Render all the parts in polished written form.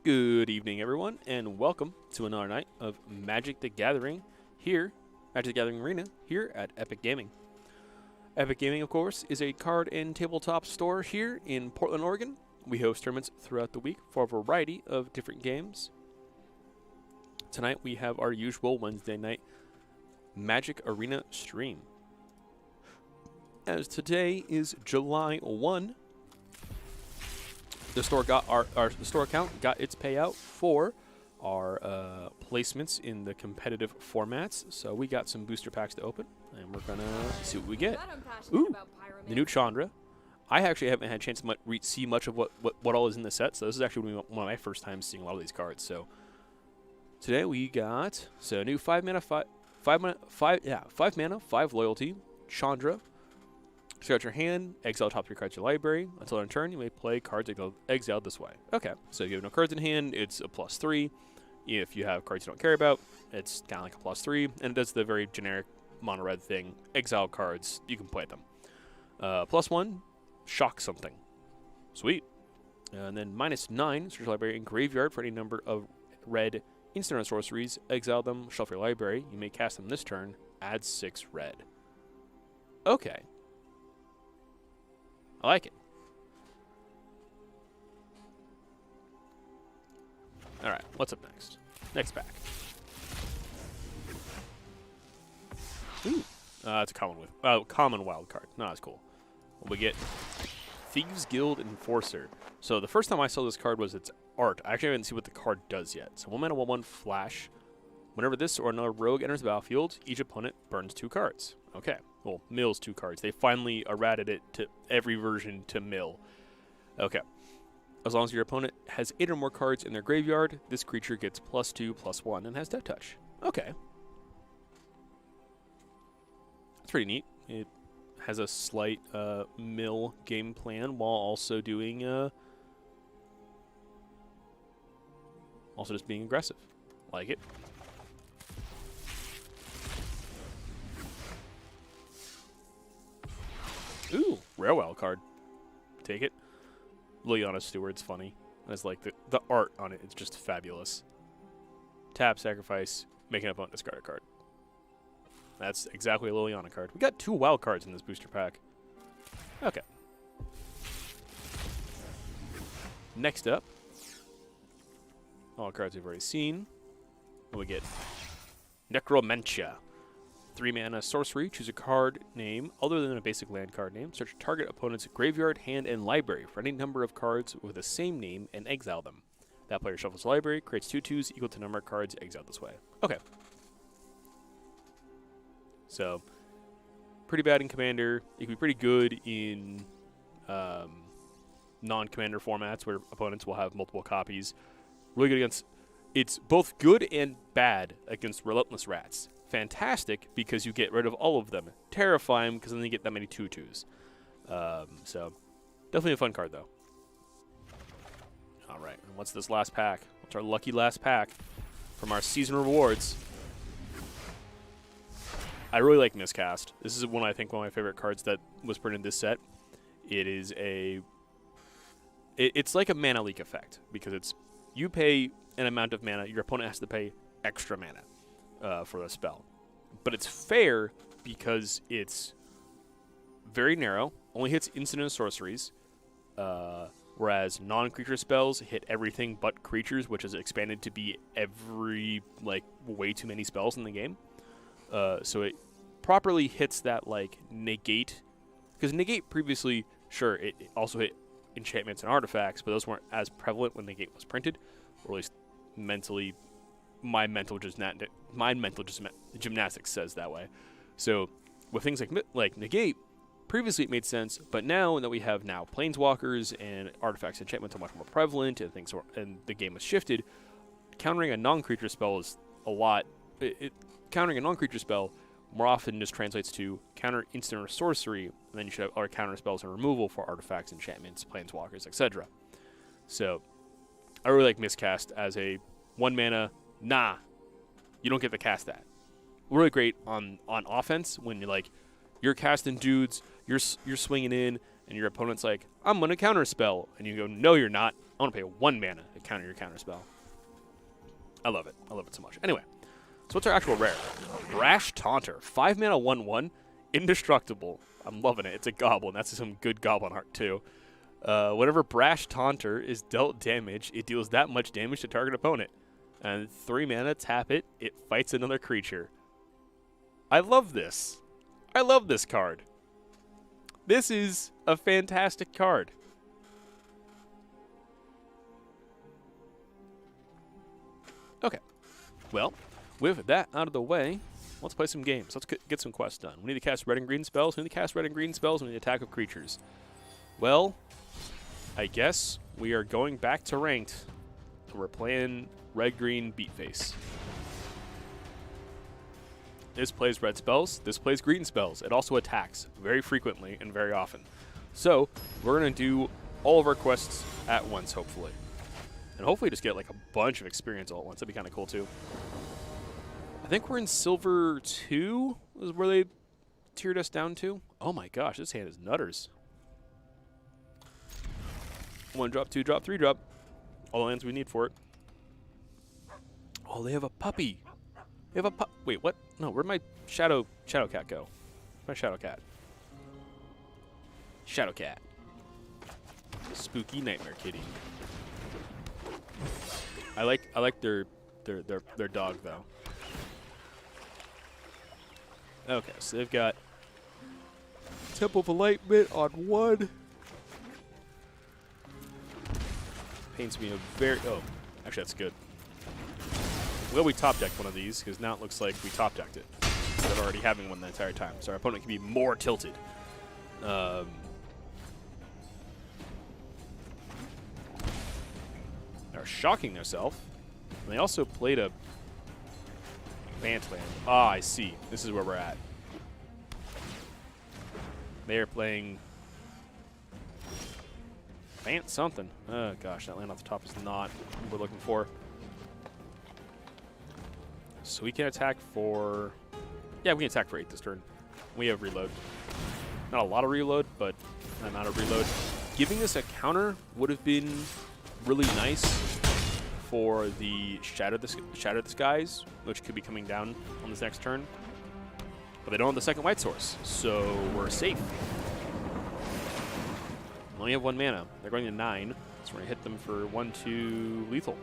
Good evening, everyone, and welcome to another night of Magic the Gathering here, Magic the Gathering Arena, here at Epic Gaming. Epic Gaming, of course, is a card and tabletop store here in Portland, Oregon. We host tournaments throughout the week for a variety of different games. Tonight, we have our usual Wednesday night Magic Arena stream. As today is July 1, the store got the store account got its payout for our placements in the competitive formats. So we got some booster packs to open, and we're gonna see what we get. Ooh, the new Chandra. I actually haven't had a chance to see much of what all is in the set, so this is actually one of my first times seeing a lot of these cards. So today we got new 5 mana, 5 loyalty Chandra. Start your hand, exile top 3 cards of your library. Until end turn, you may play cards exiled this way. Okay, so if you have no cards in hand, it's a +3. If you have cards you don't care about, it's kind of like a +3. And it does the very generic mono-red thing. Exile cards, you can play them. +1, shock something. Sweet. And then -9, search your library and graveyard for any number of red instant or sorceries. Exile them, shuffle your library. You may cast them this turn. Add 6 red. Okay. I like it. Alright, what's up next? Next pack. Ooh. It's a common wild card. Not as cool. We get Thieves Guild Enforcer. So the first time I saw this card was its art. I actually haven't seen what the card does yet. So 1 mana, 1/1 flash. Whenever this or another rogue enters the battlefield, each opponent burns 2 cards. Okay. Well, mills 2 cards. They finally errated it to every version to mill. Okay. As long as your opponent has 8 or more cards in their graveyard, this creature gets +2/+1 and has Death Touch. Okay. That's pretty neat. It has a slight mill game plan while also doing also just being aggressive. Like it. Ooh, rare wild card. Take it. Liliana Steward's funny. It's like the art on it is just fabulous. Tap, sacrifice, make an opponent discard a card. That's exactly a Liliana card. We got 2 wild cards in this booster pack. Okay. Next up, all cards we've already seen. What we get? Necromentia. 3 mana sorcery. Choose a card name other than a basic land card name. Search target opponent's graveyard, hand, and library for any number of cards with the same name and exile them. That player shuffles the library, creates 2/2s equal to the number of cards exiled this way. Okay. So, pretty bad in Commander. It can be pretty good in non-Commander formats where opponents will have multiple copies. Really good against... It's both good and bad against Relentless Rats. Fantastic because you get rid of all of them. Terrifying because then you get that many 2/2s. So, definitely a fun card though. All right, and what's this last pack? What's our lucky last pack from our season rewards? I really like Miscast. This is I think one of my favorite cards that was printed in this set. It is it's like a mana leak effect because it's you pay an amount of mana, your opponent has to pay extra mana for the spell. But it's fair because it's very narrow, only hits instant and sorceries, whereas non-creature spells hit everything but creatures, which is expanded to be way too many spells in the game. So it properly hits that negate, because negate previously, sure, it also hit enchantments and artifacts, but those weren't as prevalent when negate was printed, or at least mentally. My mental gymnastics says that way. So with things like negate, previously it made sense, but now that we have planeswalkers and artifacts and enchantments are much more prevalent and and the game has shifted, countering a non-creature spell is a lot. Countering a non-creature spell more often just translates to counter instant or sorcery, and then you should have other counter spells and removal for artifacts, enchantments, planeswalkers, etc. So I really like Miscast as a 1 mana. Nah, you don't get to cast that. Really great on offense when you're casting dudes, you're swinging in, and your opponent's like, I'm gonna counter spell, and you go, no, you're not. I want to pay 1 mana to counter your counter spell. I love it. I love it so much. Anyway, so what's our actual rare? Brash Taunter. 5 mana, 1/1. Indestructible. I'm loving it. It's a goblin. That's some good goblin art, too. Whenever Brash Taunter is dealt damage, it deals that much damage to target opponent. And 3 mana, tap it. It fights another creature. I love this. I love this card. This is a fantastic card. Okay. Well, with that out of the way, let's play some games. Let's get some quests done. We need to cast red and green spells. We need to cast red and green spells. We need to attack with creatures. Well, I guess we are going back to ranked. So we're playing red-green beat face. This plays red spells. This plays green spells. It also attacks very frequently and very often. So we're going to do all of our quests at once, hopefully. And hopefully just get like a bunch of experience all at once. That'd be kind of cool, too. I think we're in Silver 2 is where they tiered us down to. Oh my gosh, this hand is nutters. 1 drop, 2 drop, 3 drop. All the lands we need for it. Oh, they have a puppy. They have a wait, what? No, where'd my shadow cat go? My shadow cat. Shadow cat. Spooky nightmare kitty. I like their dog though. Okay, so they've got Temple of Enlightenment on 1. Paints me a very... Oh, actually, that's good. Well, we top-decked one of these, because now it looks like we top-decked it, instead of already having one the entire time. So our opponent can be more tilted. They're shocking themselves. And they also played a Bantland. Ah, I see. This is where we're at. They are playing Bant something. Oh gosh, that land off the top is not what we're looking for. So we can attack for... Yeah, we can attack for 8 this turn. We have reload. Not a lot of reload, but an amount of reload. Giving us a counter would have been really nice for the Shatter the Skies, which could be coming down on this next turn. But they don't have the second white source, so we're safe. We only have 1 mana. They're going to 9, so we're going to hit them for 1/2 lethal.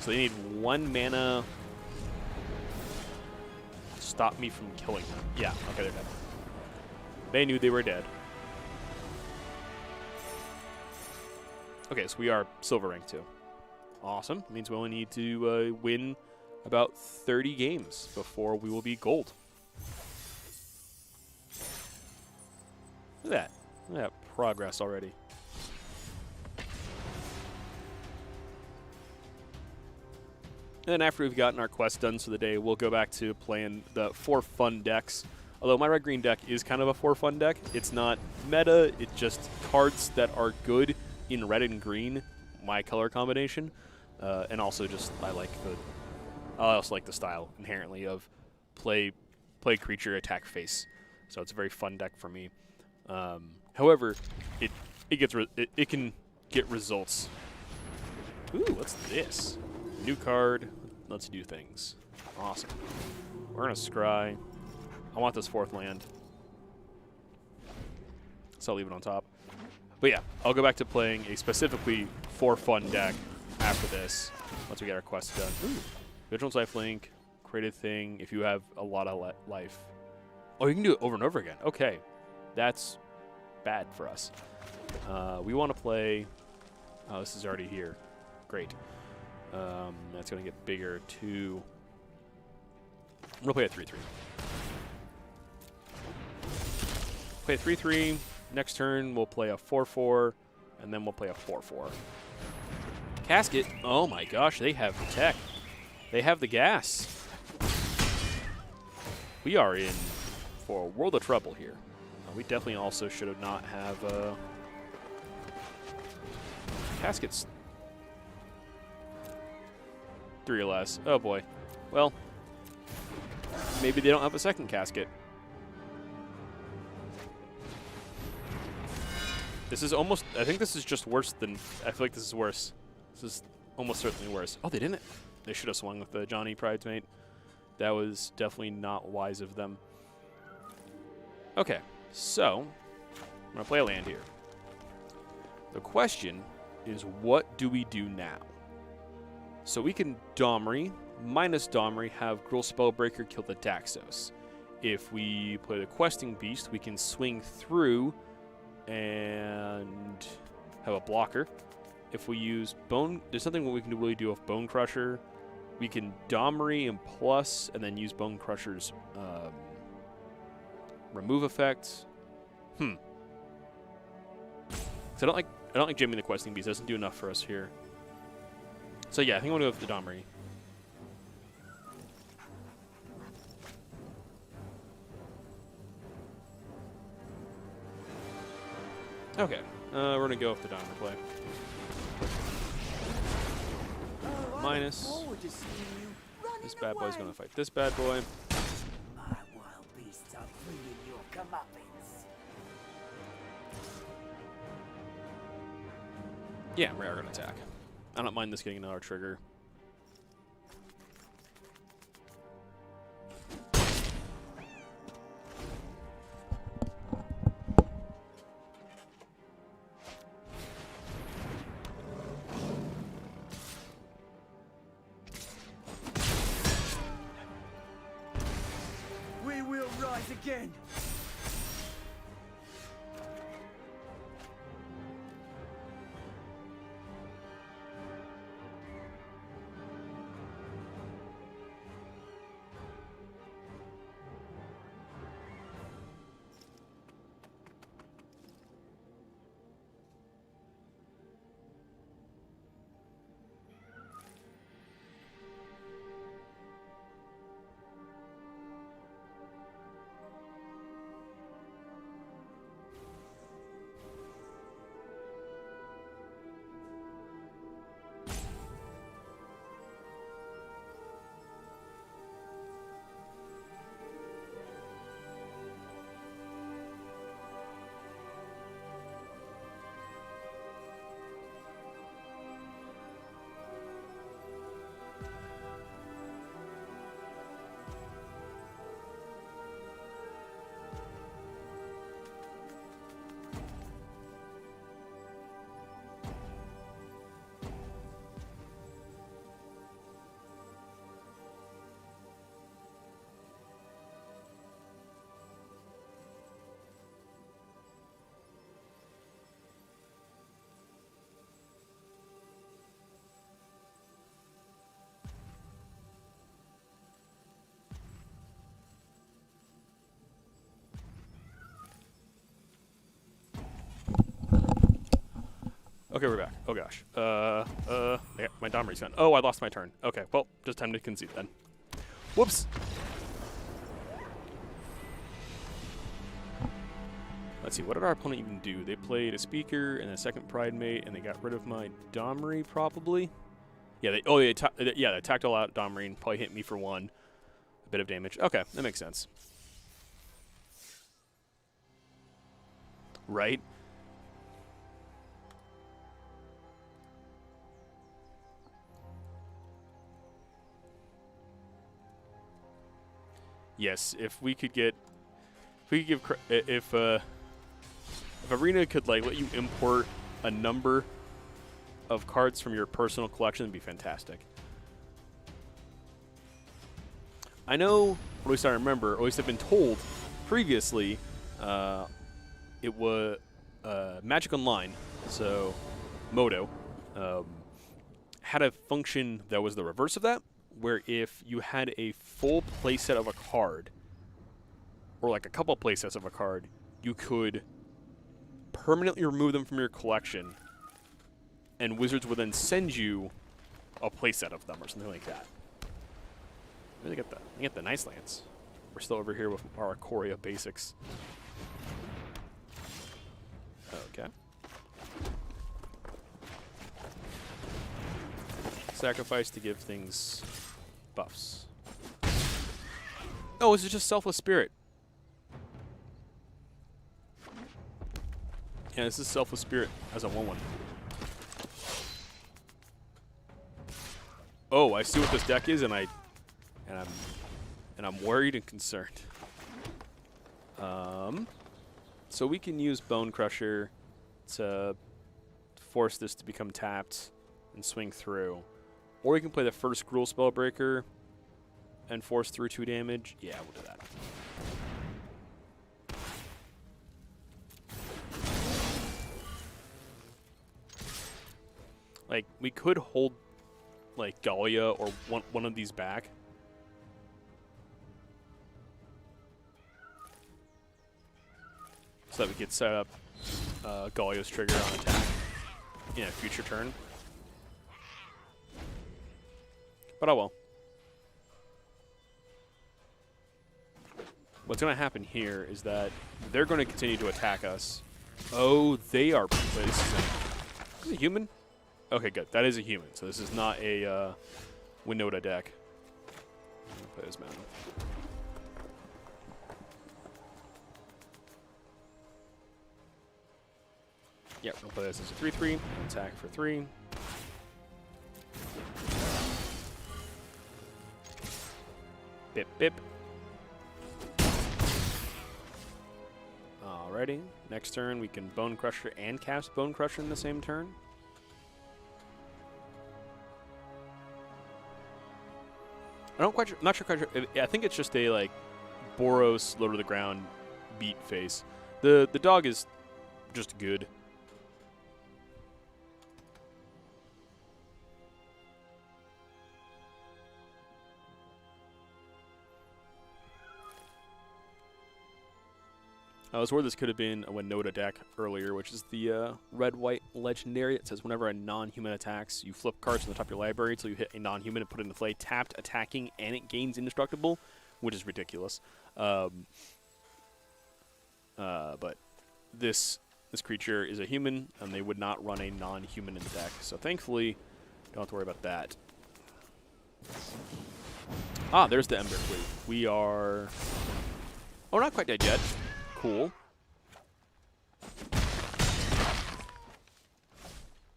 So they need 1 mana to stop me from killing them. Yeah, okay, they're dead. They knew they were dead. Okay, so we are silver rank 2. Awesome. Means we only need to win about 30 games before we will be gold. Look at that. Look at that progress already. And then after we've gotten our quest done for the day, we'll go back to playing the 4 fun decks. Although my red-green deck is kind of a 4 fun deck. It's not meta. It's just cards that are good in red and green, my color combination. And also just I also like the style inherently of play creature, attack face. So it's a very fun deck for me. However, it can get results. Ooh, what's this? New card. Let's do things. Awesome. We're gonna scry. I want this 4th land, so I'll leave it on top. But yeah, I'll go back to playing a specifically 4 fun deck after this, once we get our quest done. Ooh. Vigilance Lifelink, create a thing if you have a lot of life. Oh, you can do it over and over again. Okay. That's bad for us. We want to play... Oh, this is already here. Great. That's going to get bigger, too. We'll play a 3/3. Play a 3/3. Next turn, we'll play a 4/4, and then we'll play a 4/4. Casket. Oh my gosh, they have the tech. They have the gas. We are in for a world of trouble here. We definitely also should have not have caskets. 3 or less. Oh boy. Well, maybe they don't have a second casket. This is almost, I think this is just worse than, I feel like this is worse. This is almost certainly worse. Oh, they didn't. They should have swung with the Johnny Bridesmaid. That was definitely not wise of them. Okay, so I'm going to play a land here. The question is, what do we do now? So we can Domri, minus Domri, have Gruul Spellbreaker kill the Daxos. If we play the Questing Beast, we can swing through and have a blocker. If we use Bone, there's something we can really do with Bone Crusher. We can Domri and plus, and then use Bone Crusher's remove effect. So I don't like jamming the Questing Beast. It doesn't do enough for us here. So yeah, I think I'm gonna go with the Domri. Okay, we're gonna go with the Domri play. Minus. This bad boy's gonna fight this bad boy. My wild beasts are bringing your comeuppance. Yeah, we are gonna attack. I don't mind this getting another trigger. We will rise again. Okay, we're back. Oh gosh. Yeah, my Domri's gone. Oh, I lost my turn. Okay, well, just time to concede then. Whoops. Let's see, what did our opponent even do? They played a Speaker and a second Pridemate, and they got rid of my Domri, probably. Yeah, they attacked all out Domri and probably hit me for one. A bit of damage. Okay, that makes sense. Right? Yes, if Arena could like let you import a number of cards from your personal collection, it'd be fantastic. I know, or at least I remember, or at least I've been told previously, it was Magic Online, so Moto, had a function that was the reverse of that, where if you had a full playset of a card, or like a couple playsets of a card, you could permanently remove them from your collection, and Wizards would then send you a playset of them or something like that. Really get the nice lands. We're still over here with our Ikoria basics. Okay. Sacrifice to give things buffs. Oh, is it just Selfless Spirit? Yeah, this is Selfless Spirit as a 1/1. Oh, I see what this deck is, and I'm worried and concerned. So we can use Bone Crusher to force this to become tapped and swing through, or we can play the first Gruul Spellbreaker and force through 2 damage. Yeah, we'll do that. Like, we could hold, like, Gallia or one of these back. So that we could set up Gallia's trigger on attack in a future turn. But oh well. What's going to happen here is that they're going to continue to attack us. Oh, they are. Wait, this is a human? Okay, good. That is a human. So this is not a Winota deck. Play this mountain. Yeah, we're going to play this as a 3/3. Attack for 3. Bip, bip. Alrighty. Next turn, we can Bone Crusher and cast Bone Crusher in the same turn. I'm not sure quite sure. I think it's just a, like, Boros, low to the ground, beat face. The dog is just good. I was worried this could have been a Winota deck earlier, which is the red-white legendary. It says whenever a non-human attacks, you flip cards from the top of your library until you hit a non-human and put it into play, tapped, attacking, and it gains indestructible, which is ridiculous. But this creature is a human, and they would not run a non-human in the deck. So thankfully, don't have to worry about that. Ah, there's the Embercleave. We are... Oh, not quite dead yet. Cool.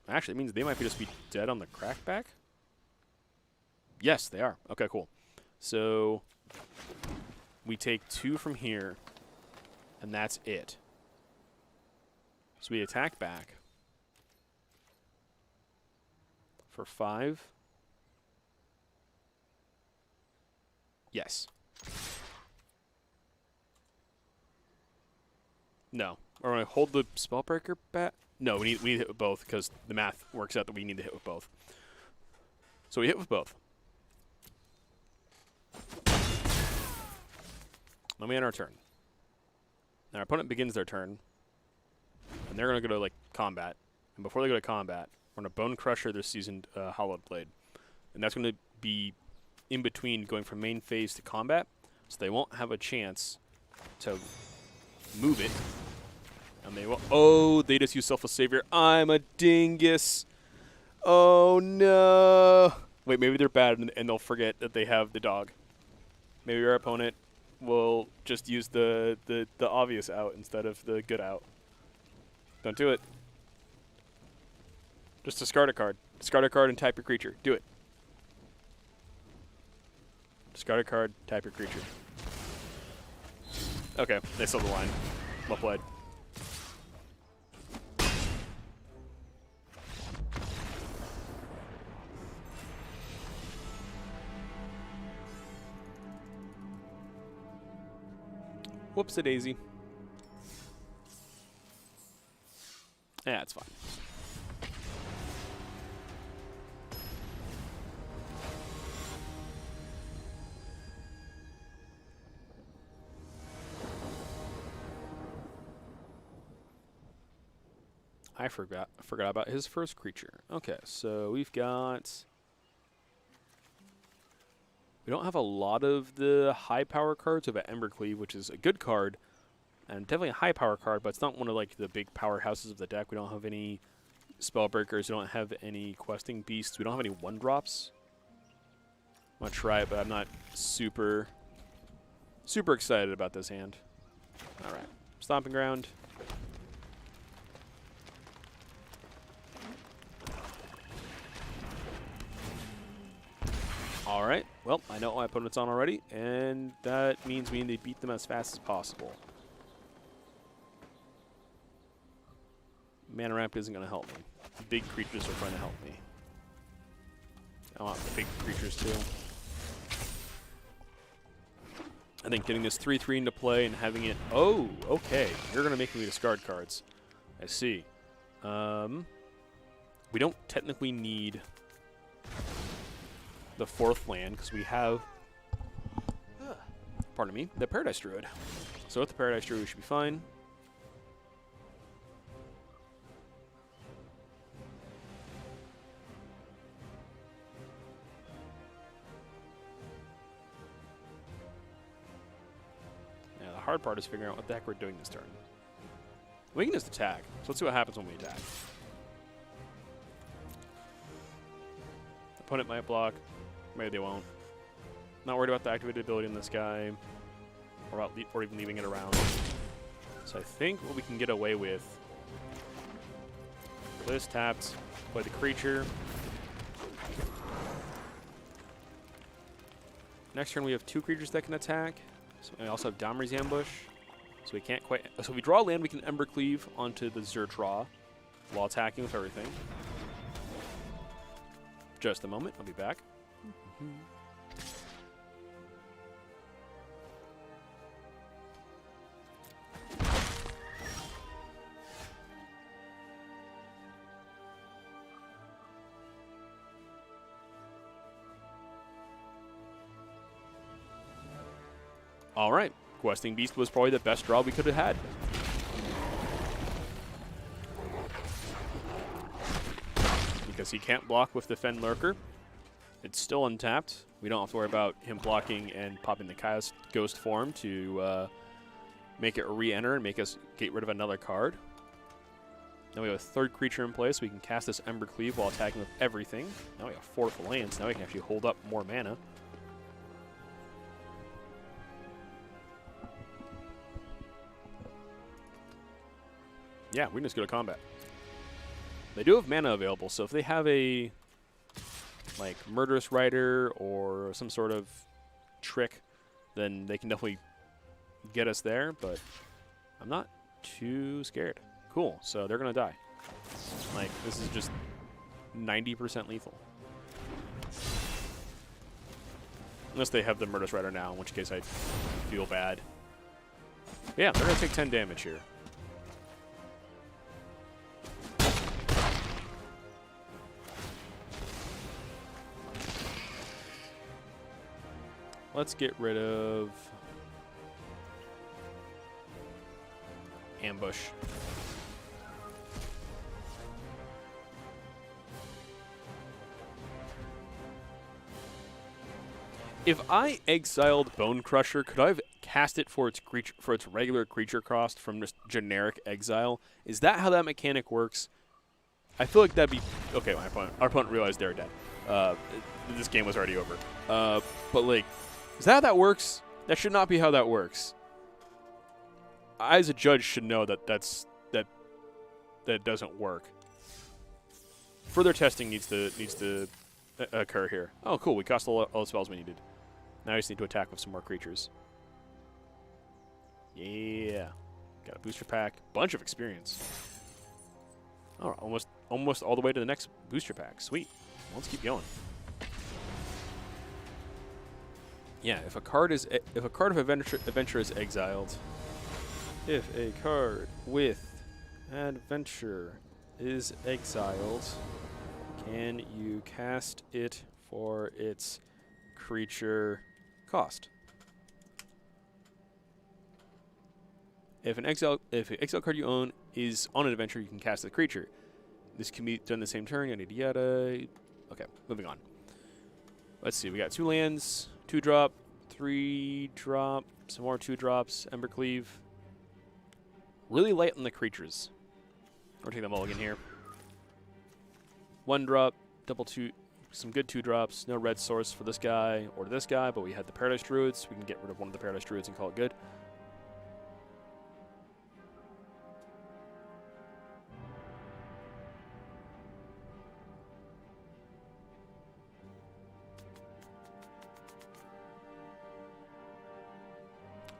Actually, it means they might just be dead on the crackback. Yes, they are. Okay, cool. So we take 2 from here, and that's it. So we attack back for 5. Yes. No. Or I hold the Spellbreaker back? No, we need to hit with both because the math works out that we need to hit with both. So we hit with both. Then we end our turn. Now our opponent begins their turn, and they're going to go to, like, combat. And before they go to combat, we're going to Bone Crusher their Seasoned Hollowed Blade. And that's going to be in between going from main phase to combat, so they won't have a chance to move it. And they will. Oh, they just use Selfless Savior. I'm a dingus. Oh, no. Wait, maybe they're bad and they'll forget that they have the dog. Maybe our opponent will just use the obvious out instead of the good out. Don't do it. Just discard a card. Discard a card and type your creature. Do it. Discard a card, type your creature. Okay, they saw the line. Well played. Whoops-a-daisy. Yeah, it's fine. I forgot about his first creature. Okay, so we've got... We don't have a lot of the high power cards. We have an Embercleave, which is a good card, and definitely a high power card, but it's not one of, like, the big powerhouses of the deck. We don't have any Spellbreakers. We don't have any Questing Beasts. We don't have any 1-drops. I'm going to try it, but I'm not super excited about this hand. All right. Stomping Ground. All right. Well, I know what my opponent's on already, and that means we need to beat them as fast as possible. Mana ramp isn't going to help me. The big creatures are trying to help me. I want the big creatures too. I think getting this 3/3 into play and having it... Oh, okay. You're going to make me discard cards. I see. We don't technically need the 4th land because we have... Pardon me. The Paradise Druid. So with the Paradise Druid, we should be fine. The hard part is figuring out what the heck we're doing this turn. We can just attack. So let's see what happens when we attack. Opponent might block. Maybe they won't. Not worried about the activated ability in this guy. Or even leaving it around. So I think what we can get away with... This tapped. Play the creature. Next turn we have 2 creatures that can attack. So we also have Domri's Ambush. So we can't quite... So if we draw land, we can Ember Cleave onto the Zertraw while attacking with everything. Just a moment. I'll be back. All right. Questing Beast was probably the best draw we could have had. Because he can't block with the Fen Lurker. It's still untapped. We don't have to worry about him blocking and popping the Chaos Ghost form to make it re-enter and make us get rid of another card. Now we have a 3rd creature in place. We can cast this Ember Cleave while attacking with everything. Now we have 4th lands. Now we can actually hold up more mana. Yeah, we can just go to combat. They do have mana available, so if they have a like Murderous Rider or some sort of trick, then they can definitely get us there, but I'm not too scared. Cool, so they're going to die. Like, this is just 90% lethal. Unless they have the Murderous Rider now, in which case I feel bad. But yeah, they're going to take 10 damage here. Let's get rid of Ambush. If I exiled Bone Crusher, could I have cast it for its regular creature cost from just generic exile? Is that how that mechanic works? I feel like that'd be okay. Our opponent realized they were dead. This game was already over. But like. Is that how that works? That should not be how that works. I, as a judge, should know that that doesn't work. Further testing needs to occur here. Oh, cool. We cast all the spells we needed. Now we just need to attack with some more creatures. Yeah. Got a booster pack. Bunch of experience. All right, almost all the way to the next booster pack. Sweet. Let's keep going. Yeah, if a card of adventure is exiled, if a card with adventure is exiled, can you cast it for its creature cost? If an exile card you own is on an adventure, you can cast the creature. This can be done the same turn. Yada yada. Okay, moving on. Let's see. We got 2 lands. 2-drop, 3-drop, some more 2-drops, Ember Cleave. Really light on the creatures. We're taking the mulligan here. 1-drop, double 2, some good 2-drops. No red source for this guy or this guy, but we had the Paradise Druids. We can get rid of one of the Paradise Druids and call it good.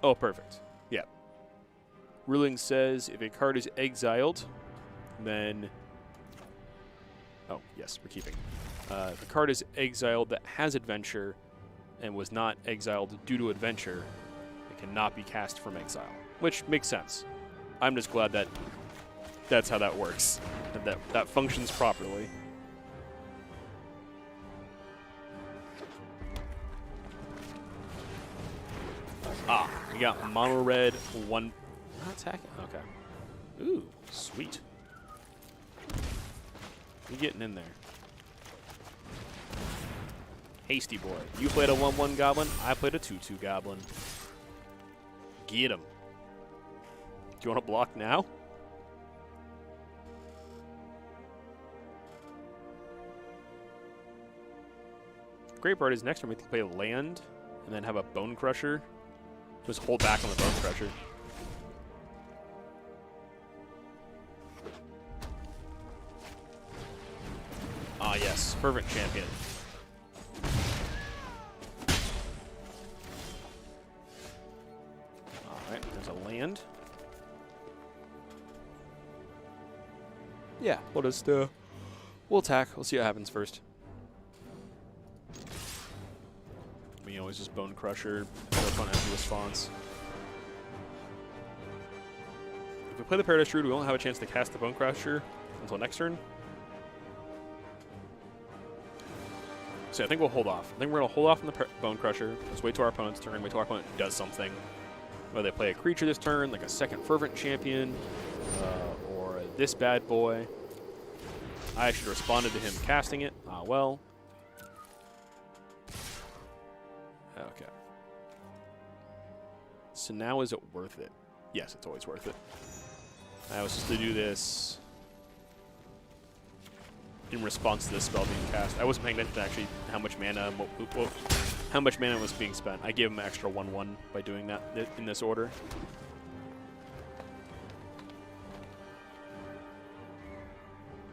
Oh, perfect. Yeah. Ruling says if a card is exiled, then... Oh, yes, we're keeping. If a card is exiled that has Adventure and was not exiled due to Adventure, it cannot be cast from exile, which makes sense. I'm just glad that that's how that works, and that functions properly. Ah, we got mono red, one. Not attacking. Okay. Ooh, sweet. You getting in there? Hasty boy. You played a 1/1 goblin. I played a 2/2 goblin. Get him. Do you want to block now? Great part is next turn we can play land and then have a Bone Crusher. Just hold back on the Bone Crusher. Ah, yes. Fervent Champion. Alright, there's a land. Yeah, we'll just, we'll attack. We'll see what happens first. We always just Bone Crusher, work on empty response. If we play the Paradise Druid, we won't have a chance to cast the Bone Crusher until next turn. So I think we'll hold off. I think we're going to hold off on the Bone Crusher. Let's wait till our opponent's turn. Wait till our opponent does something. Whether they play a creature this turn, like a second Fervent Champion, or this bad boy. I actually responded to him casting it. Ah, well. Okay. So now is it worth it? Yes, it's always worth it. I was just to do this in response to this spell being cast. I wasn't paying attention to actually how much mana was being spent. I gave him an extra 1/1 by doing that in this order.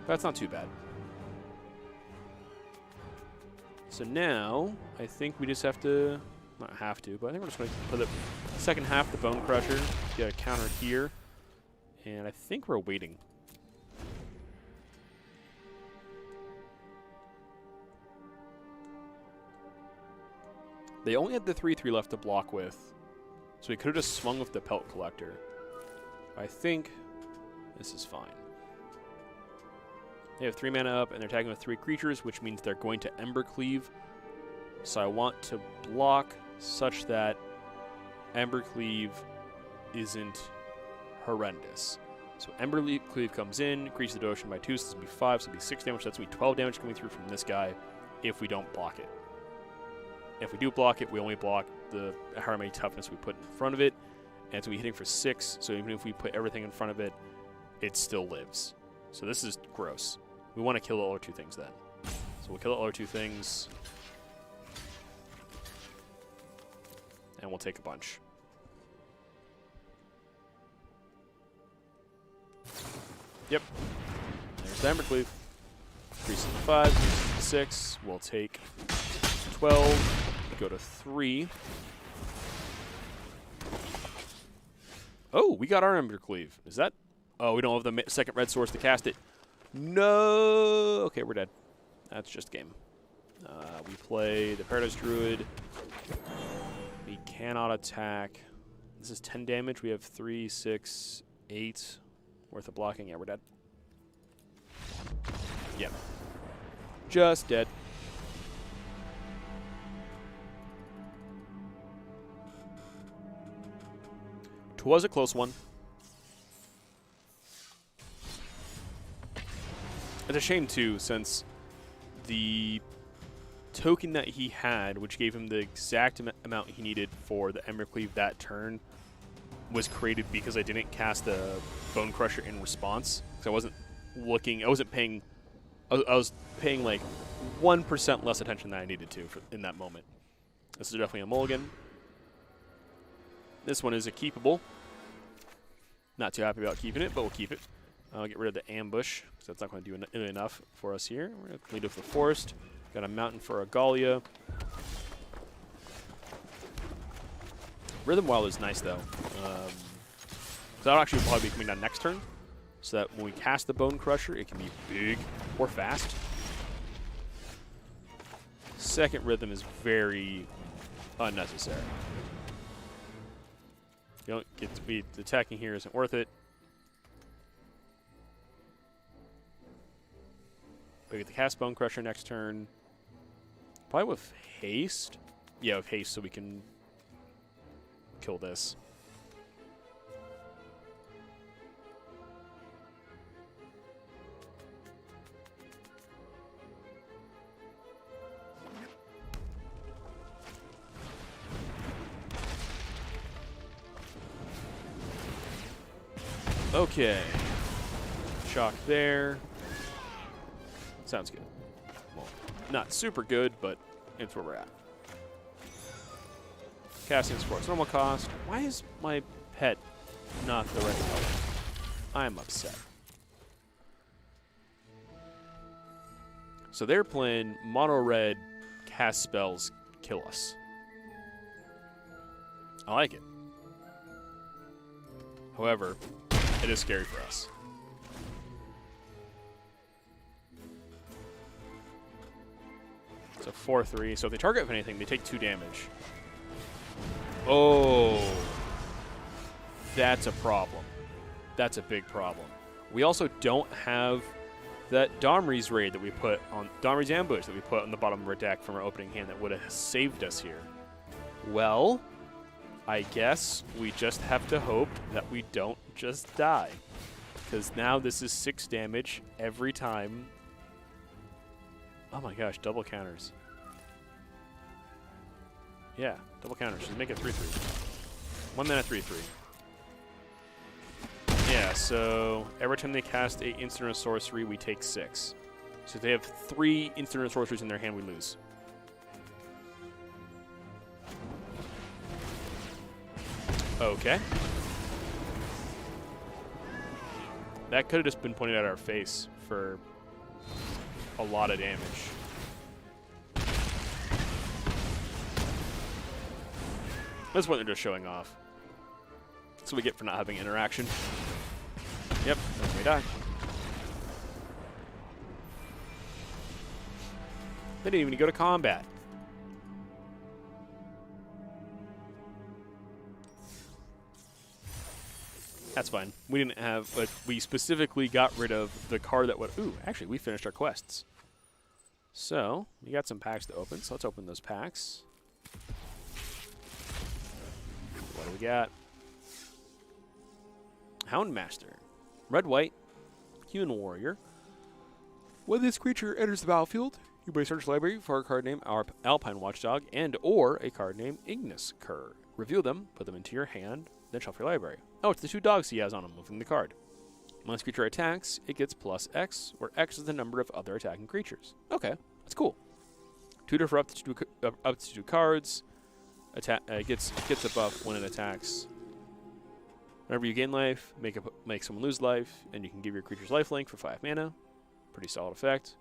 That's not too bad. So now, I think we just have to, not have to, but I think we're just going to put the second half, the Bone Crusher, get a counter here, and I think we're waiting. They only had the 3/3 left to block with, so we could have just swung with the Pelt Collector. I think this is fine. They have 3 mana up, and they're attacking with 3 creatures, which means they're going to Embercleave. So I want to block such that Embercleave isn't horrendous. So Embercleave comes in, increases the devotion by 2, so this will be 5, so it'll be 6 damage. So that's going to be 12 damage coming through from this guy if we don't block it. If we do block it, we only block the however many toughness we put in front of it, and it's going to be hitting for 6, so even if we put everything in front of it, it still lives. So this is gross. We want to kill the other 2 things then. So we'll kill the other 2 things. And we'll take a bunch. Yep. There's the Embercleave. Increases to 5, increases to 6. We'll take 12. Go to 3. Oh, we got our Embercleave. Is that... Oh, we don't have the second red source to cast it. No! Okay, we're dead. That's just game. We play the Paradise Druid. We cannot attack. This is 10 damage. We have 3, 6, 8 worth of blocking. Yeah, we're dead. Yep. Just dead. Was a close one. It's a shame, too, since the token that he had, which gave him the exact amount he needed for the Embercleave that turn, was created because I didn't cast the Bone Crusher in response. Because I wasn't looking, I wasn't paying, I was paying like 1% less attention than I needed to in that moment. This is definitely a mulligan. This one is a keepable. Not too happy about keeping it, but we'll keep it. I'll get rid of the ambush, because that's not going to do enough for us here. We're going to lead with the forest. Got a mountain for a Gallia. Rhythm Wild is nice, though. So that'll actually probably be coming down next turn, so that when we cast the Bone Crusher, it can be big or fast. Second Rhythm is very unnecessary. You don't get to be attacking here isn't worth it. We get the cast Bone Crusher next turn. Probably with haste. Yeah, with haste, so we can kill this. Okay. Shock there. Sounds good. Well, not super good, but it's where we're at. Casting Sports normal cost. Why is my pet not the right color? I'm upset. So they're playing mono red, cast spells, kill us. I like it. However, it is scary for us. So 4/3. So if they target with anything, they take 2 damage. Oh, that's a problem. That's a big problem. We also don't have that Domri's raid that we put on Domri's ambush that we put on the bottom of our deck from our opening hand that would have saved us here. Well, I guess we just have to hope that we don't just die, because now this is 6 damage every time. Oh my gosh, double counters. Yeah, double counters. Just make it 3/3. 1 mana 3/3. Yeah, so every time they cast a instant or sorcery, we take 6. So if they have 3 instant or sorceries in their hand, we lose. Okay. That could have just been pointed at our face for a lot of damage. That's what they're just showing off. That's what we get for not having interaction. Yep, that's we die. They didn't even go to combat. That's fine. We didn't have, but we specifically got rid of the card that would. Ooh, actually, we finished our quests. So, we got some packs to open, so let's open those packs. What do we got? Houndmaster. Red-white. Human warrior. When this creature enters the battlefield, you may search the library for a card named Alpine Watchdog and or a card named Ignis Cur. Reveal them, put them into your hand, then shuffle your library. Oh, it's the 2 dogs he has on him, moving the card. When this creature attacks, it gets plus X, where X is the number of other attacking creatures. Okay, that's cool. Tutor for up to 2 cards. Gets a buff when it attacks. Whenever you gain life, make someone lose life, and you can give your creatures lifelink for 5 mana. Pretty solid effect.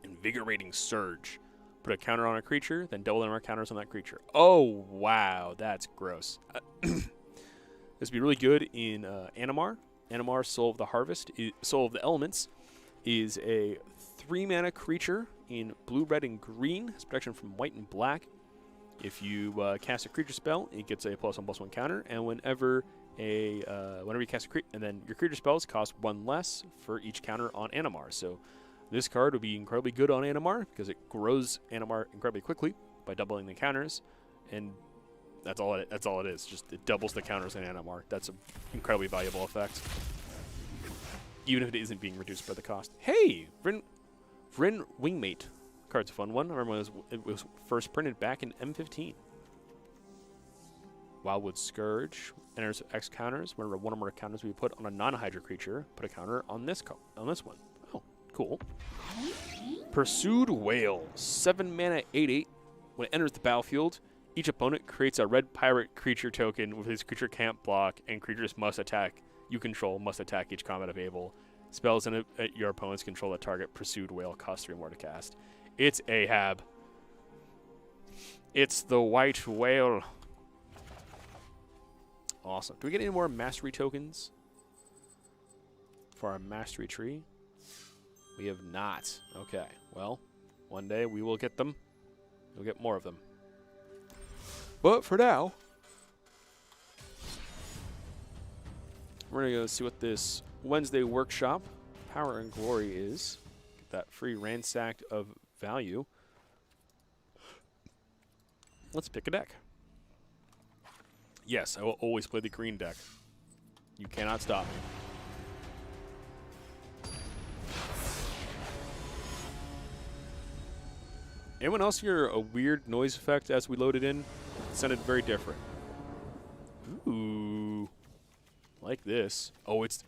Invigorating Surge. Put a counter on a creature, then double the number of counters on that creature. Oh, wow, that's gross. This would be really good in Animar. Animar, Soul of the Harvest, Soul of the Elements, is a 3-mana creature in blue, red, and green. Has protection from white and black. If you cast a creature spell, it gets a +1/+1 counter, and whenever you cast a creature, and then your creature spells cost 1 less for each counter on Animar. So this card would be incredibly good on Animar because it grows Animar incredibly quickly by doubling the counters, and that's all it is. Just it doubles the counters in Animar. That's an incredibly valuable effect, even if it isn't being reduced by the cost. Hey, Vryn Wingmate. Card's a fun one. I remember when it was first printed back in M15. Wildwood Scourge enters X counters. Whenever one or more counters we put on a non-Hydra creature, put a counter on this one. Oh, cool. Pursued Whale. 7 mana 8/8. When it enters the battlefield, each opponent creates a red pirate creature token with his creature can't block, and creatures must attack. You control must attack each combat available. Spells in your opponent's control that target Pursued Whale cost 3 more to cast. It's Ahab. It's the white whale. Awesome. Do we get any more mastery tokens for our mastery tree? We have not. Okay. Well, one day we will get them. We'll get more of them. But for now, we're going to go see what this Wednesday workshop, Power and Glory, is. Get that free ransacked of value. Let's pick a deck. Yes, I will always play the green deck. You cannot stop me. Anyone else hear a weird noise effect as we loaded in? It sounded very different. Ooh. Like this. Oh, it's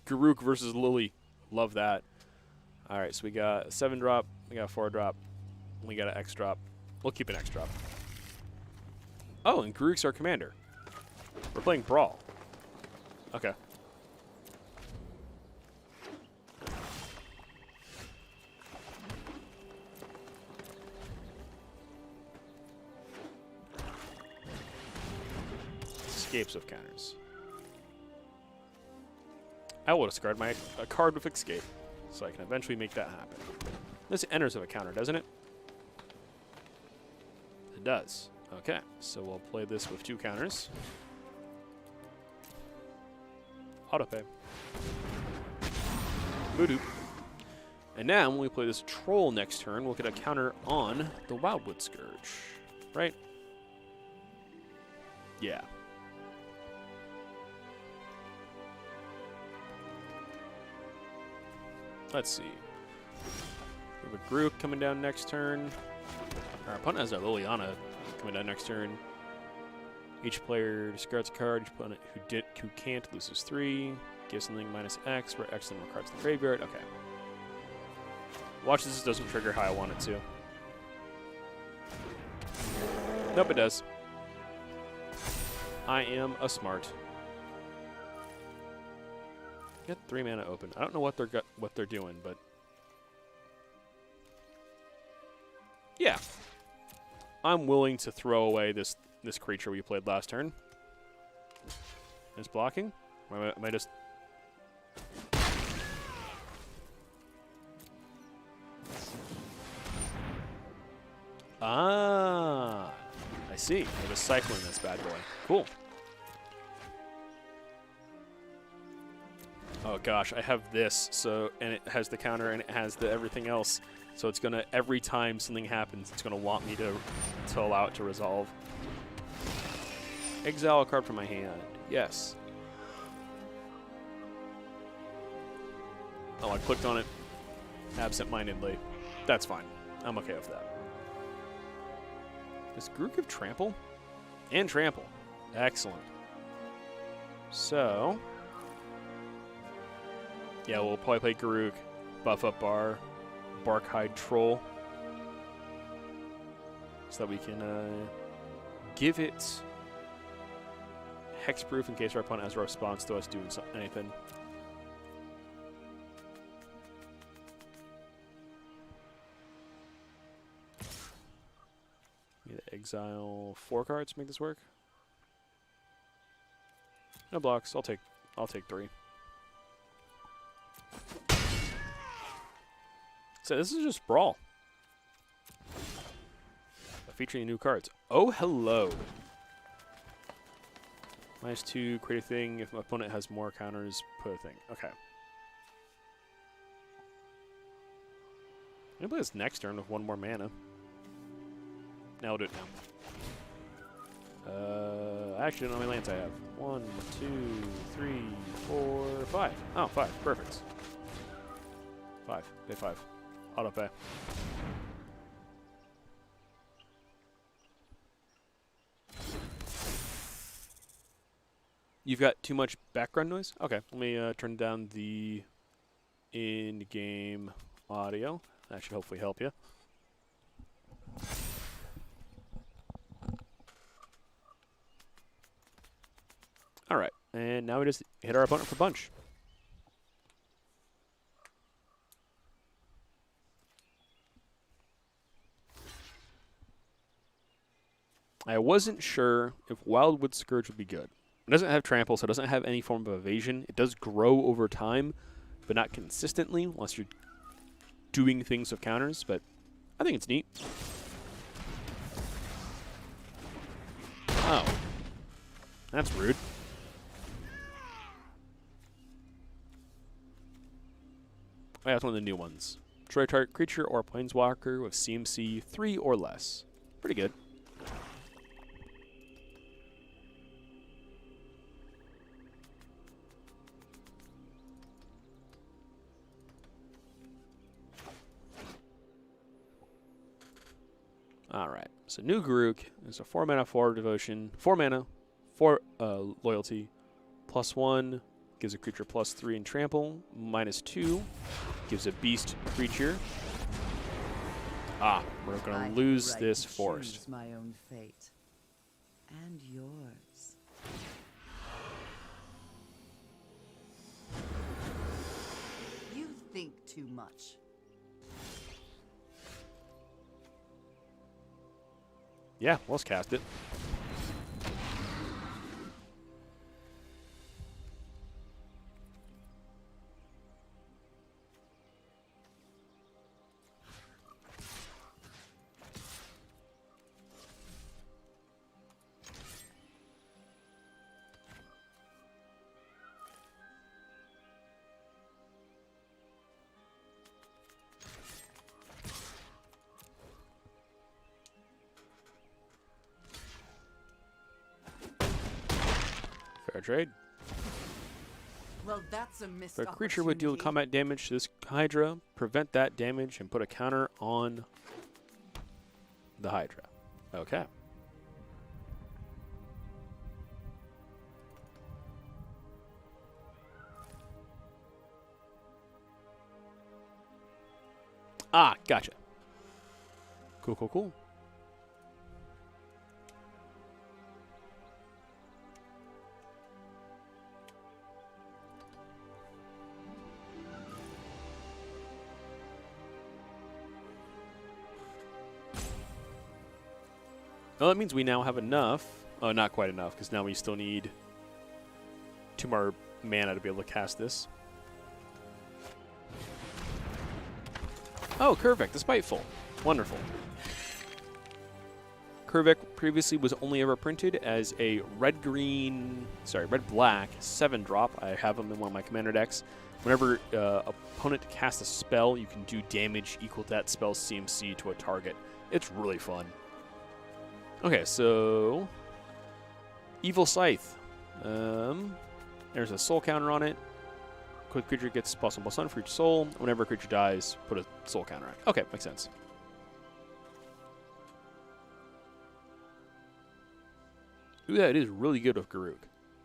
Garruk versus Lily. Love that. Alright, so we got a 7-drop, we got a 4-drop, we got an X-drop. We'll keep an X-drop. Oh, and Garruk's our commander. We're playing Brawl. Okay. Escapes of counters. I will discard a card with escape, so I can eventually make that happen. This enters of a counter, doesn't it? It does. Okay, so we'll play this with 2 counters. Autopay. Voodoo. And now, when we play this Troll next turn, we'll get a counter on the Wildwood Scourge. Right? Yeah. Let's see. We have a Garruk coming down next turn. Our opponent has a Liliana coming down next turn. Each player discards a card. Each opponent who can't loses 3. Gives something -X, where X number of cards in the graveyard. Okay. Watch this doesn't trigger how I want it to. Nope, it does. I am a smart. Get 3 mana open. I don't know what they're doing, but yeah, I'm willing to throw away this creature we played last turn. Is blocking? Am I just? Ah, I see. We're just cycling this bad boy. Cool. Oh gosh, I have this, and it has the counter and it has the everything else. So it's gonna, every time something happens, it's gonna want me to allow it to resolve. Exile a card from my hand. Yes. Oh, I clicked on it absent-mindedly. That's fine. I'm okay with that. Does Garruk have trample? And trample. Excellent. So yeah, we'll probably play Garruk, buff up our Barkhide Troll, so that we can give it hexproof in case our opponent has a response to us doing anything. Need to exile 4 cards to make this work. No blocks. I'll take 3. So this is just Brawl. Featuring new cards. Oh, hello. -2, create a thing. If my opponent has more counters, put a thing. Okay. I'm going to play this next turn with 1 more mana. Now I'll do it now. Actually, I don't know how many lands I have. 1, 2, 3, 4, 5. Oh, 5. Perfect. 5. Pay 5. Auto pay. You've got too much background noise? Okay, let me turn down the in-game audio. That should hopefully help you. All right, and now we just hit our opponent for bunch. I wasn't sure if Wildwood Scourge would be good. It doesn't have trample, so it doesn't have any form of evasion. It does grow over time, but not consistently unless you're doing things with counters, but I think it's neat. Oh. That's rude. Oh, yeah, that's one of the new ones. Destroy target creature or planeswalker with CMC 3 or less. Pretty good. Alright, so new Garruk is a 4 mana 4 devotion, 4 mana, 4 loyalty, +1, gives a creature +3 in trample, -2, gives a beast creature. Ah, we're gonna lose this forest. Choose my own fate. And yours. You think too much. Yeah, let's cast it. Fair trade. Well, that's a missed If a creature would deal opportunity. combat damage to this Hydra, prevent that damage and put a counter on the Hydra. Okay. Ah, gotcha. Cool, cool, cool. Well, that means we now have enough. Oh, not quite enough, because now we still need 2 more mana to be able to cast this. Oh, Kurvik, the Spiteful. Wonderful. Kurvik previously was only ever printed as a red-black 7-drop. I have him in one of my commander decks. Whenever opponent casts a spell, you can do damage equal to that spell's CMC to a target. It's really fun. Okay, so Evil Scythe. There's a soul counter on it. Quick creature gets +1/+1 for each soul. Whenever a creature dies, put a soul counter on it. Okay, makes sense. Ooh, yeah, it is really good with Garruk.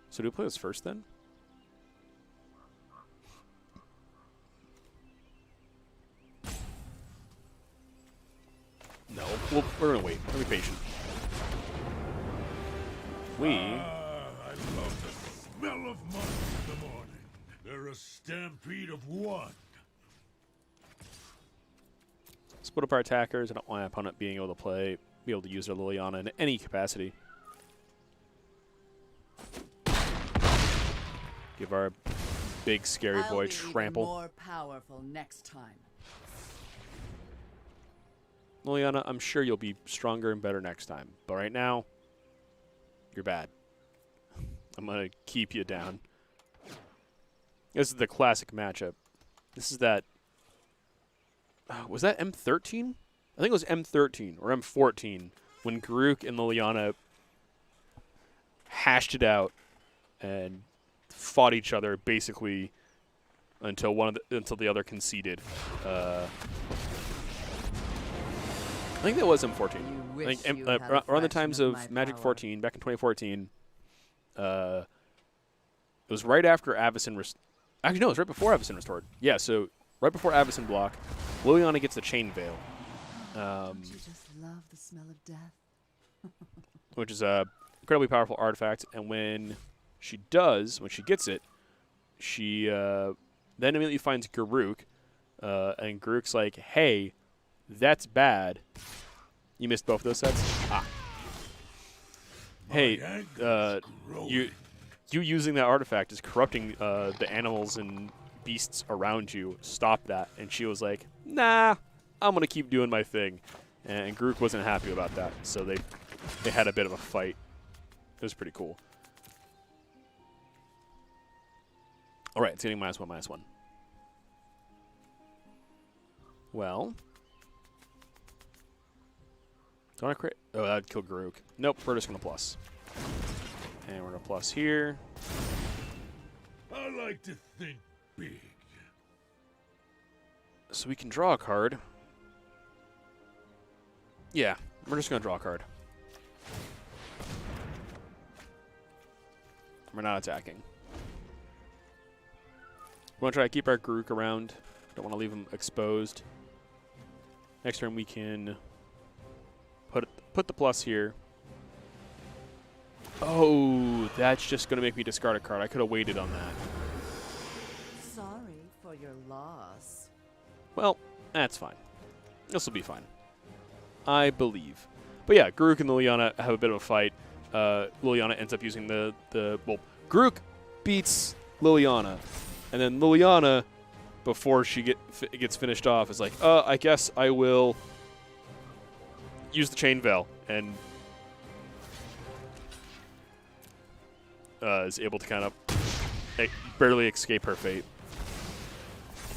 So do we play this first then? No, we're gonna wait. We're gonna be patient. I love the smell of mud in the morning. They're a stampede of one. Split up our attackers. I don't want my opponent being able to be able to use their Liliana in any capacity. Give our big scary I'll boy be even trample. more powerful next time. Liliana, I'm sure you'll be stronger and better next time. But right now, you're bad. I'm going to keep you down. This is the classic matchup. This is that... was that M13? I think it was M13 or M14 when Garruk and Liliana hashed it out and fought each other basically until the other conceded. I think that was M14. You I wish think you had a around the fraction times of of my Magic power. 14, back in 2014, it was right after Avacyn actually, no, it was right before Avacyn Restored. Yeah, so right before Avacyn block, Liliana gets the Chain Veil, Don't you just love the smell of death? which is a incredibly powerful artifact. And when she gets it, she then immediately finds Garruk, and Garruk's like, hey, that's bad. You missed both those sets? Ah. Hey, My anger is growing. you using that artifact is corrupting the animals and beasts around you. Stop that. And she was like, nah, I'm going to keep doing my thing. And Grook wasn't happy about that, so they had a bit of a fight. It was pretty cool. All right, it's getting -1/-1. Well. Don't I create? Oh, that'd kill Grook. Nope, we're just going to plus. And we're going to plus here. I like to think big. So we can draw a card. Yeah, we're just going to draw a card. We're not attacking. We want to try to keep our Grook around. Don't want to leave him exposed. Next turn we can put the plus here. Oh, that's just going to make me discard a card. I could have waited on that. Sorry for your loss. Well, that's fine. This will be fine. I believe. But yeah, Grook and Liliana have a bit of a fight. Liliana ends up using well, Grook beats Liliana. And then Liliana, before she gets finished off, is like, I guess I will use the Chain Veil. And is able to kind of barely escape her fate.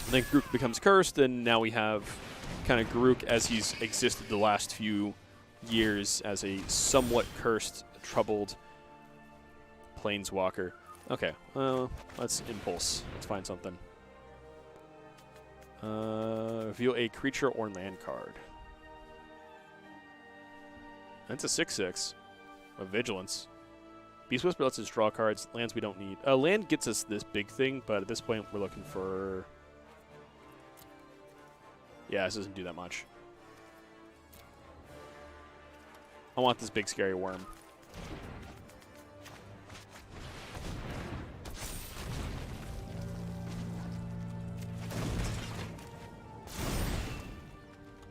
And then Grook becomes cursed, and now we have kind of Grook as he's existed the last few years as a somewhat cursed, troubled planeswalker. Okay, let's impulse. Let's find something. Reveal a creature or land card. That's a 6/6 of Vigilance. Beast Whisper lets us draw cards. Lands we don't need. Land gets us this big thing, but at this point we're looking for... Yeah, this doesn't do that much. I want this big scary worm.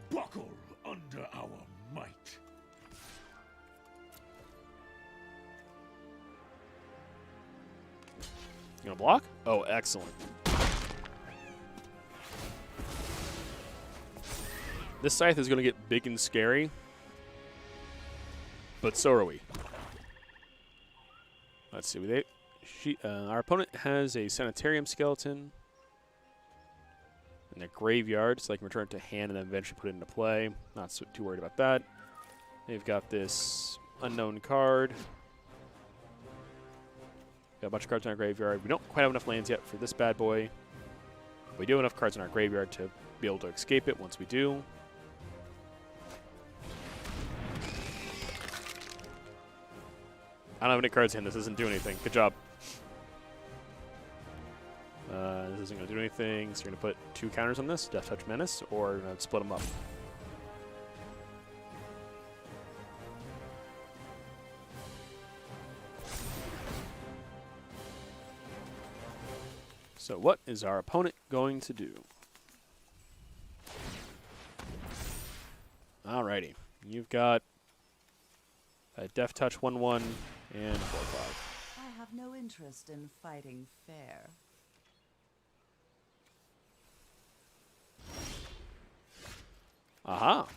Buckle under our might. You gonna block? Oh, excellent. This Scythe is gonna get big and scary, but so are we. Let's see. Our opponent has a Sanitarium Skeleton in their graveyard, so they can return it to hand and then eventually put it into play. Not too worried about that. They've got this unknown card. Got a bunch of cards in our graveyard. We don't quite have enough lands yet for this bad boy. We do have enough cards in our graveyard to be able to escape it once we do. I don't have any cards in. This doesn't do anything. Good job. This isn't going to do anything. So you're going to put 2 counters on this. Death Touch Menace. Or you're going to split them up. So what is our opponent going to do? Alrighty. You've got a Death Touch 1/1 and 4/5. I have no interest in fighting fair. Aha.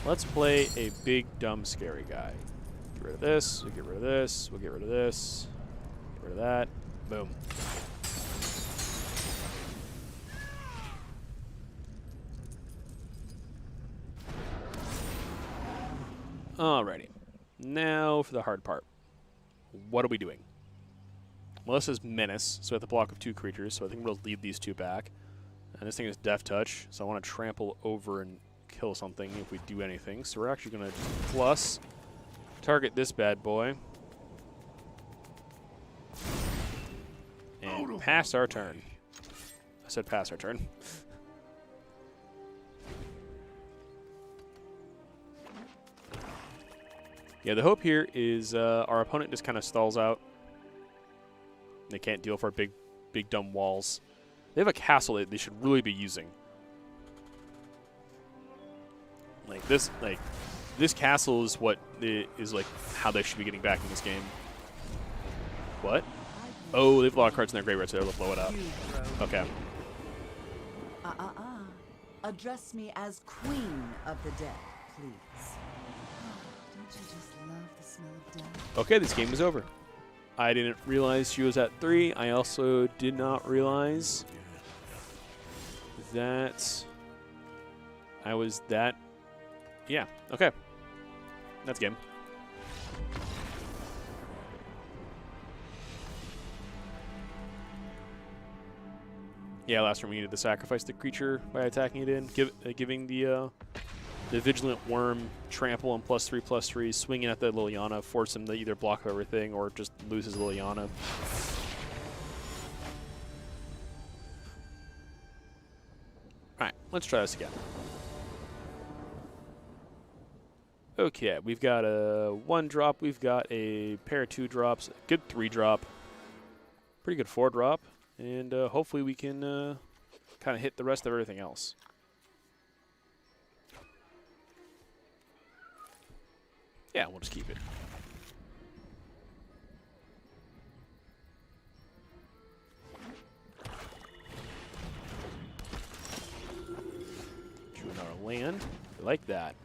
Let's play a big, dumb, scary guy. Get rid of this. We'll get rid of this. We'll get rid of this. Get rid of that. Boom. Alrighty. Now for the hard part. What are we doing? Melissa's Menace, so we have the block of 2 creatures, so I think we'll lead these 2 back. And this thing is Death Touch, so I want to trample over and kill something if we do anything. So we're actually going to plus target this bad boy. And pass our turn. I said pass our turn. Yeah, the hope here is our opponent just kind of stalls out. They can't deal for big dumb walls. They have a castle that they should really be using. Like this, like This castle is what is like how they should be getting back in this game. What? Oh, they have a lot of cards in their graveyard, so they'll blow it up. You throw. Okay. Address me as Queen of the Dead, please. Don't you just love the smell of death? Okay, this game is over. I didn't realize she was at 3. I also did not realize that I was that. Yeah, okay. That's game. Yeah, last turn we needed to sacrifice the creature by attacking it in, giving the Vigilant Worm trample and +3/+3, swinging at the Liliana, force him to either block everything or just lose his Liliana. Alright, let's try this again. Okay, we've got a 1-drop, we've got a pair of 2-drops, a good 3-drop, pretty good 4-drop, and hopefully we can kind of hit the rest of everything else. Yeah, we'll just keep it. Drew another land. I like that.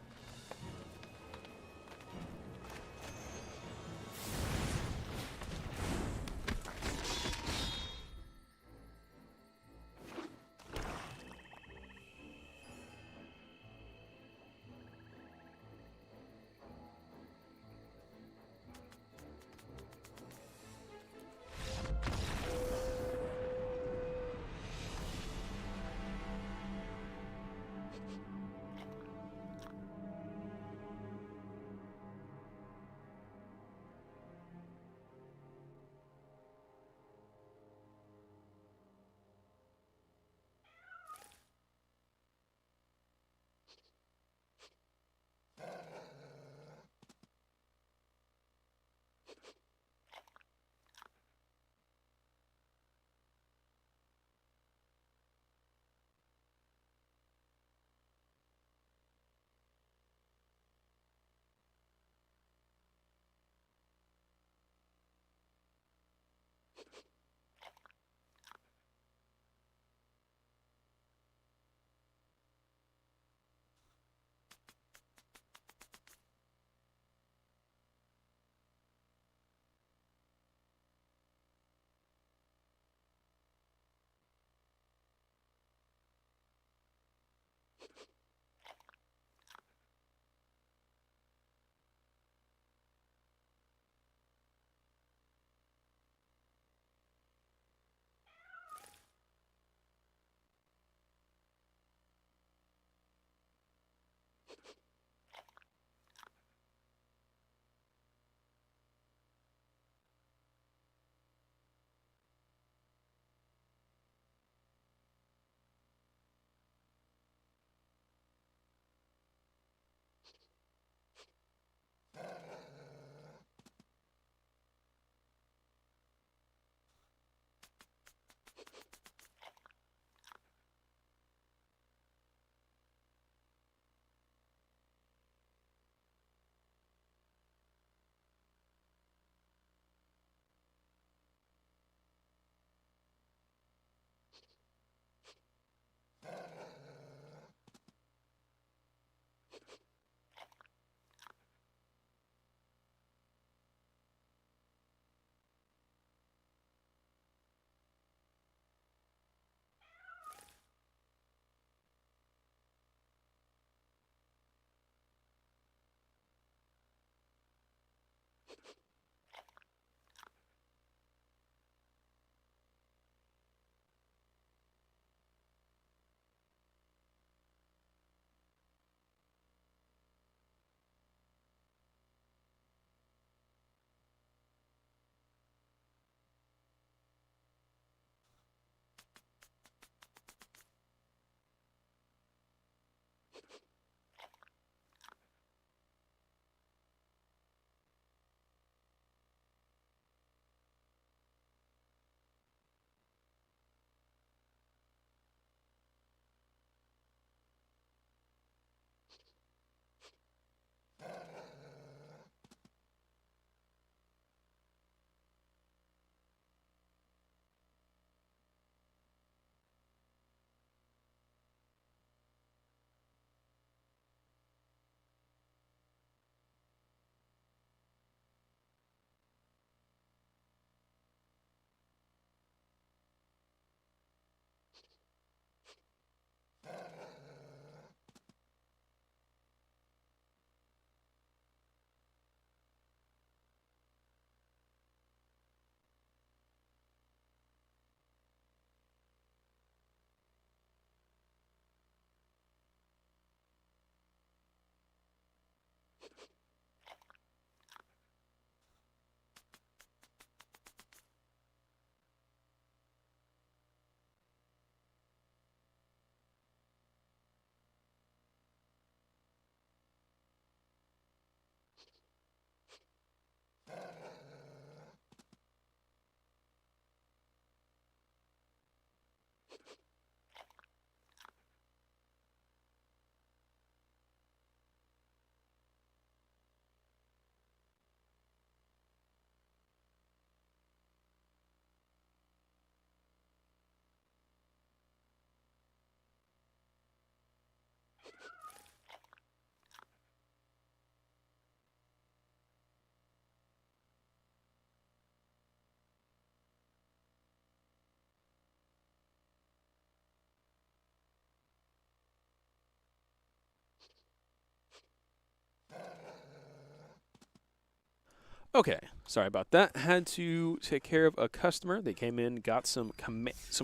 Okay, sorry about that. Had to take care of a customer. They came in, got some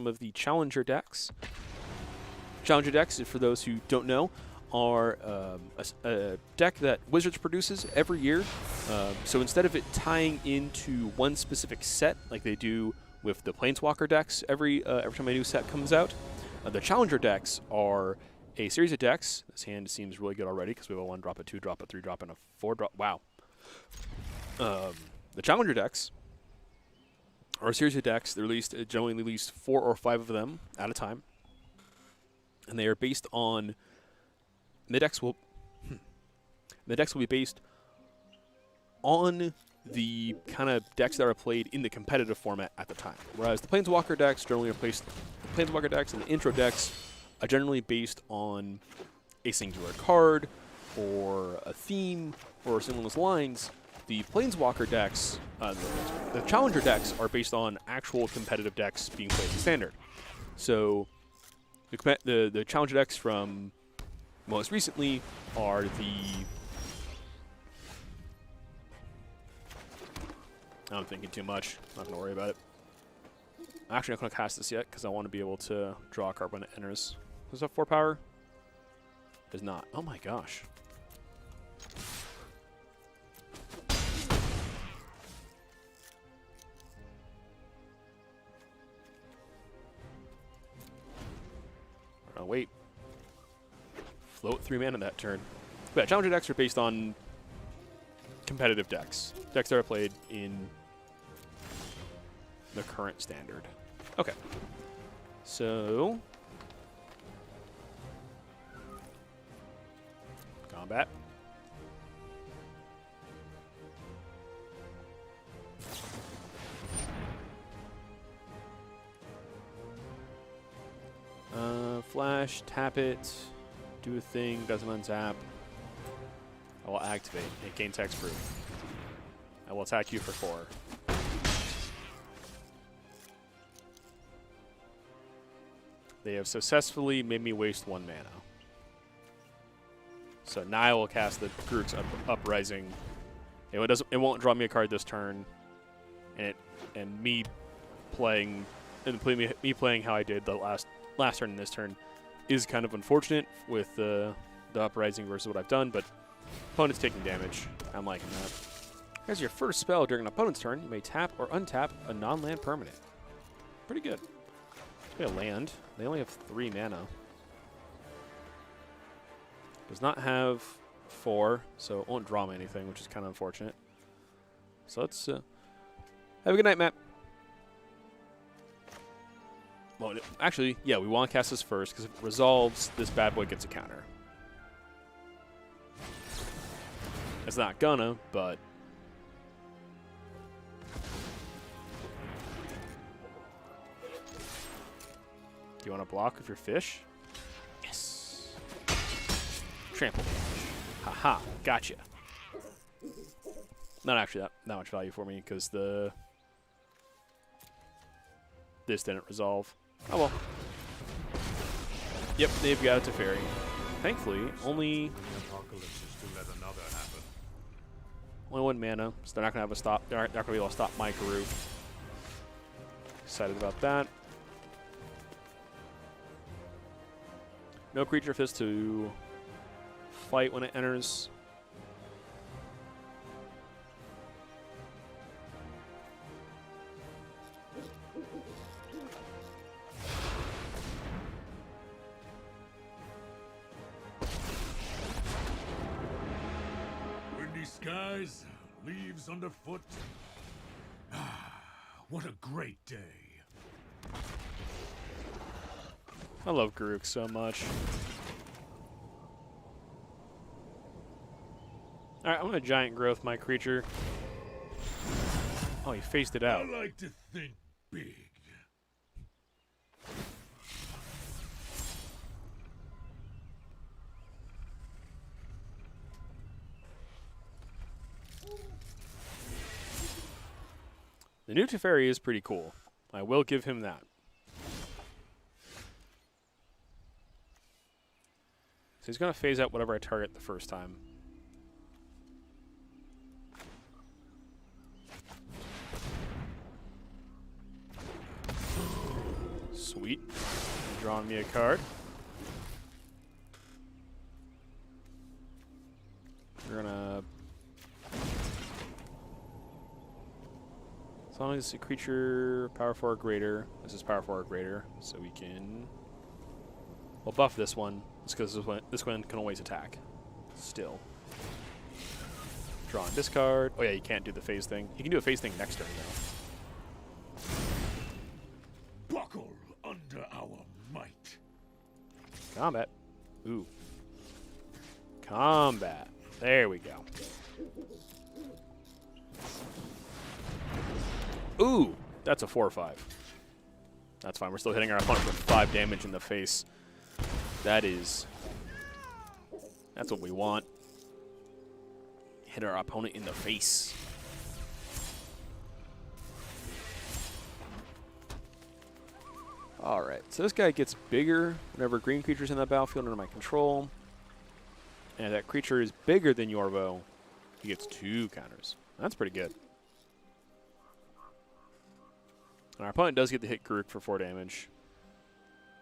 of the Challenger decks. Challenger decks, for those who don't know, are a deck that Wizards produces every year. So instead of it tying into one specific set like they do with the Planeswalker decks every time a new set comes out, the Challenger decks are a series of decks. This hand seems really good already because we have a 1-drop, a 2-drop, a 3-drop, and a 4-drop. Wow. The Challenger decks are a series of decks. They're generally released 4 or 5 of them at a time. And they are based on... The decks will be based on the kind of decks that are played in the competitive format at the time. Whereas the Planeswalker decks generally are placed... The Planeswalker decks and the intro decks are generally based on a singular card or a theme or similar lines. The Planeswalker decks, the Challenger decks, are based on actual competitive decks being played in Standard. So the Challenger decks from most recently are I'm thinking too much. I'm not going to worry about it. I'm actually not going to cast this yet because I want to be able to draw a card when it enters. Does it have 4 power? Does not. Oh my gosh. Wait. Float 3 mana that turn. But yeah, Challenger decks are based on competitive decks. Decks that are played in the current Standard. Okay. So... Combat. Flash, tap it, do a thing, doesn't untap. I will activate. It gains hexproof. I will attack you for 4. They have successfully made me waste 1 mana. So now I will cast the Garruk's Uprising. It won't draw me a card this turn, and me playing how I did the last turn and this turn is kind of unfortunate with the Uprising versus what I've done, but opponent's taking damage. I'm liking that. As your first spell during an opponent's turn, you may tap or untap a non-land permanent. Pretty good. It's a land. They only have 3 mana. Does not have 4, so it won't draw me anything, which is kind of unfortunate. So let's have a good night, Matt. Well, actually, yeah, we want to cast this first, because if it resolves, this bad boy gets a counter. It's not gonna, but... Do you want to block with your fish? Yes! Trample. Haha, gotcha. Not actually that much value for me, because this didn't resolve. Oh well. Yep, they've got a Teferi. Thankfully, only 1 mana, so they're not gonna have a stop. They're not gonna be able to stop my Garruk. Excited about that. No creature fist to fight when it enters. Skies, leaves underfoot. What a great day. I love Garruk so much. Alright, I'm going to giant growth my creature. Oh, he phased it out. I like to think big. The new Teferi is pretty cool. I will give him that. So he's going to phase out whatever I target the first time. Sweet. Drawing me a card. We're gonna... As long as a creature power 4 or greater, this is power 4 or greater, so we can... We'll buff this one, just because this one can always attack. Still. Draw and discard. Oh yeah, you can't do the phase thing. You can do a phase thing next turn, though. Buckle under our might. Combat. Ooh. Combat. There we go. Ooh, that's a 4/5. That's fine. We're still hitting our opponent for 5 damage in the face. That's what we want. Hit our opponent in the face. Alright, so this guy gets bigger whenever green creature's in the battlefield under my control. And if that creature is bigger than Yorvo, he gets 2 counters. That's pretty good. And our opponent does get to hit Garruk for 4 damage.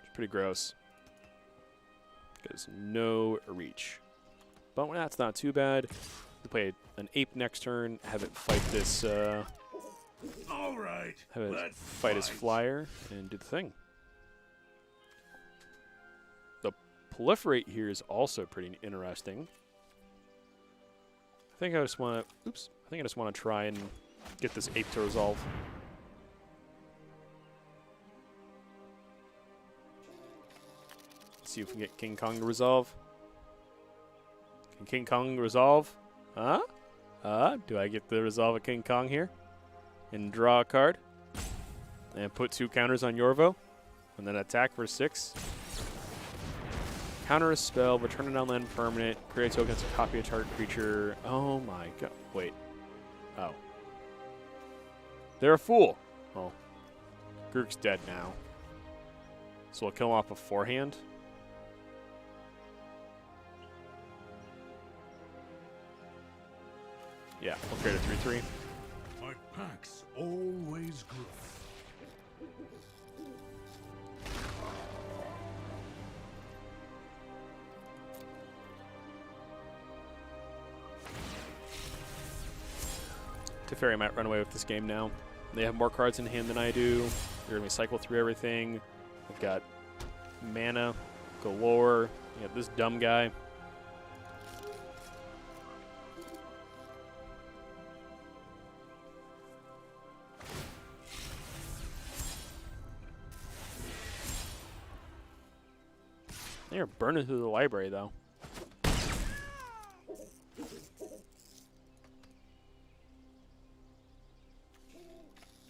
It's pretty gross. Because no reach. But that's not too bad. We play an ape next turn, have it fight this All right. have it let's fight his flyer and do the thing. The proliferate here is also pretty interesting. I think I just want to try and get this ape to resolve. See if we can get King Kong to resolve. Can King Kong resolve? Huh? Do I get the resolve of King Kong here? And draw a card? And put 2 counters on Yorvo? And then attack for 6? Counter a spell, return an unland permanent, create a token to copy a target creature. Oh my god. Wait. Oh. They're a fool. Oh. Garruk's dead now. So we'll kill him off beforehand. Yeah, we'll create a 3/3. My pack's always good. Teferi might run away with this game now. They have more cards in hand than I do. They're going to cycle through everything. I've got mana galore. You got this dumb guy. They're burning through the library, though.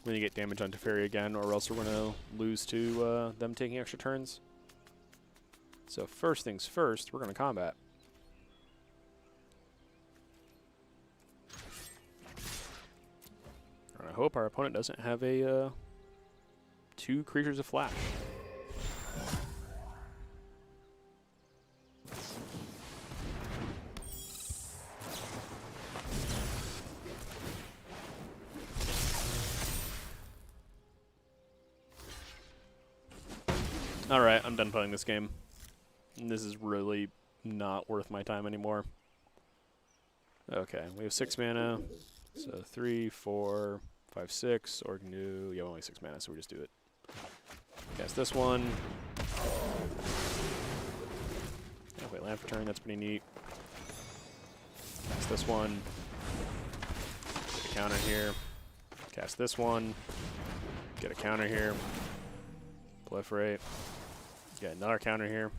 We're going to get damage on Teferi again, or else we're going to lose to them taking extra turns. So first things first, we're going to combat. And I hope our opponent doesn't have a 2 creatures of flash. Alright, I'm done playing this game. This is really not worth my time anymore. Okay, we have 6 mana. So 3, 4, 5, 6, or new. Yeah, only 6 mana, so we just do it. Cast this one. Yeah, wait, land for turn, that's pretty neat. Cast this one. Get a counter here. Cast this one. Get a counter here. Proliferate. Get another counter here.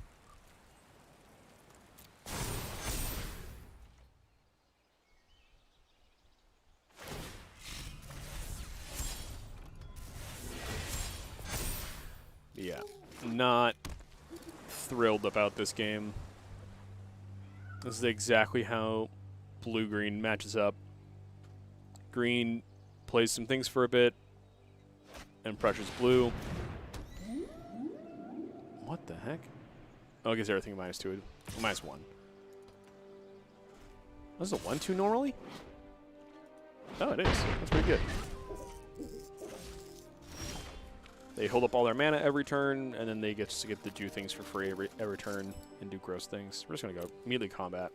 Yeah, not thrilled about this game. This is exactly how blue-green matches up. Green plays some things for a bit and pressures blue. What the heck? Oh, it gives everything -2. -1. This is a 1/2 normally? Oh, it is. That's pretty good. They hold up all their mana every turn, and then they get to do things for free every turn and do gross things. We're just going to go immediately combat.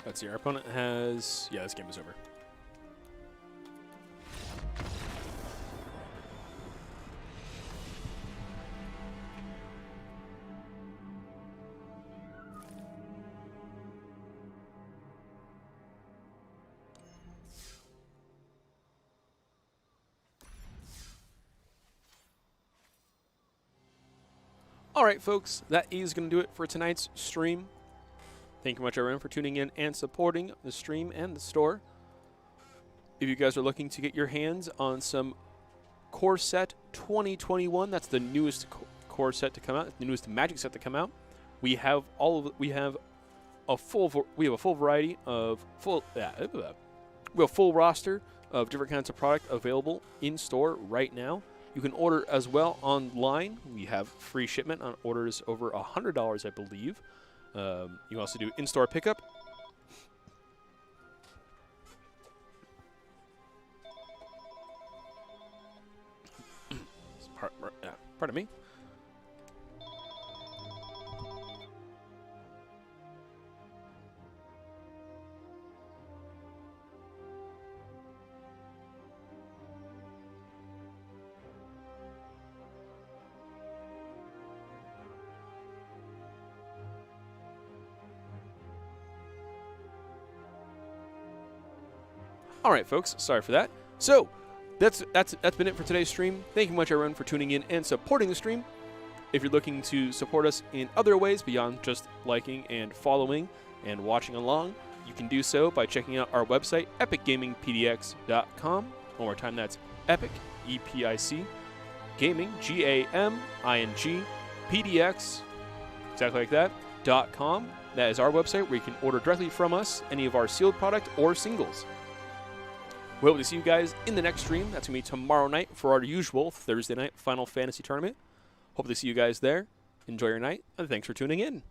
Let's see, our opponent has... Yeah, this game is over. All right, folks, that is going to do it for tonight's stream. Thank you much, everyone, for tuning in and supporting the stream and the store. If you guys are looking to get your hands on some Core Set 2021, that's the newest Core Set to come out, the newest Magic set to come out. We have a full variety of we have a full roster of different kinds of product available in store right now. You can order as well online. We have free shipment on orders over $100, I believe. You also do in-store pickup. Pardon me. All right, folks. Sorry for that. So that's been it for today's stream. Thank you much, everyone, for tuning in and supporting the stream. If you're looking to support us in other ways beyond just liking and following and watching along, you can do so by checking out our website, epicgamingpdx.com. One more time, that's Epic, E-P-I-C, Gaming, G-A-M-I-N-G, PDX, exactly like that, .com. That is our website where you can order directly from us any of our sealed product or singles. We hope to see you guys in the next stream. That's going to be tomorrow night for our usual Thursday night Final Fantasy tournament. Hope to see you guys there. Enjoy your night, and thanks for tuning in.